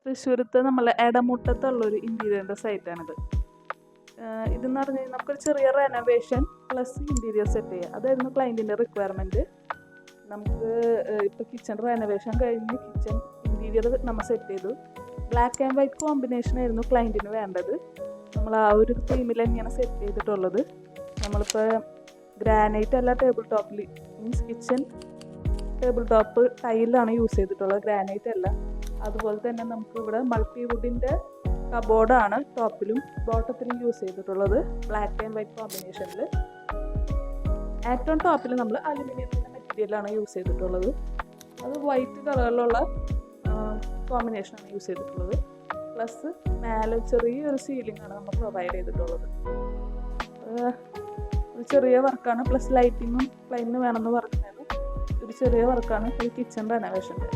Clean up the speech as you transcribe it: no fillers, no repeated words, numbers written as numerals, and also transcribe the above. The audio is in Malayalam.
തൃശ്ശൂരത്ത് നമ്മളെ എടമുട്ടത്തുള്ളൊരു ഇൻറ്റീരിയറിൻ്റെ സൈറ്റാണിത്. ഇതെന്ന് പറഞ്ഞു കഴിഞ്ഞാൽ നമുക്കൊരു ചെറിയ റെനോവേഷൻ പ്ലസ് ഇൻറ്റീരിയർ സെറ്റ് ചെയ്യുക, അതായിരുന്നു ക്ലയൻറ്റിൻ്റെ റിക്വയർമെൻറ്റ്. നമുക്ക് ഇപ്പോൾ കിച്ചൺ റെനോവേഷൻ കഴിഞ്ഞ് കിച്ചൺ ഇൻറ്റീരിയർ നമ്മൾ സെറ്റ് ചെയ്തു. ബ്ലാക്ക് ആൻഡ് വൈറ്റ് കോമ്പിനേഷൻ ആയിരുന്നു ക്ലയൻറ്റിന് വേണ്ടത്. നമ്മൾ ആ ഒരു തീമിൽ തന്നെയാണ് സെറ്റ് ചെയ്തിട്ടുള്ളത്. നമ്മളിപ്പോൾ ഗ്രാനൈറ്റ് അല്ല ടേബിൾ ടോപ്പിൽ, മീൻസ് കിച്ചൺ ടേബിൾ ടോപ്പ് ടൈലാണ് യൂസ് ചെയ്തിട്ടുള്ളത്, ഗ്രാനൈറ്റ് അല്ല. അതുപോലെ തന്നെ നമുക്ക് ഇവിടെ മൾട്ടിവുഡിൻ്റെ കബോർഡാണ് ടോപ്പിലും ബോട്ടത്തിലും യൂസ് ചെയ്തിട്ടുള്ളത്, ബ്ലാക്ക് ആൻഡ് വൈറ്റ് കോമ്പിനേഷനിൽ. ഏറ്റവും ടോപ്പിൽ നമ്മൾ അലുമിനിയത്തിൻ്റെ മെറ്റീരിയലാണ് യൂസ് ചെയ്തിട്ടുള്ളത്. അത് വൈറ്റ് കളറിലുള്ള കോമ്പിനേഷനാണ് യൂസ് ചെയ്തിട്ടുള്ളത്. പ്ലസ് മേലെ ചെറിയൊരു സീലിംഗ് ആണ് നമ്മൾ പ്രൊവൈഡ് ചെയ്തിട്ടുള്ളത്. ഒരു ചെറിയ വർക്കാണ്, പ്ലസ് ലൈറ്റിങ്ങും ക്ലൈൻറ്റിന് വേണമെന്ന് പറഞ്ഞത് ഒരു ചെറിയ വർക്കാണ് ഈ കിച്ചൺ റെനോവേഷൻ്റെ.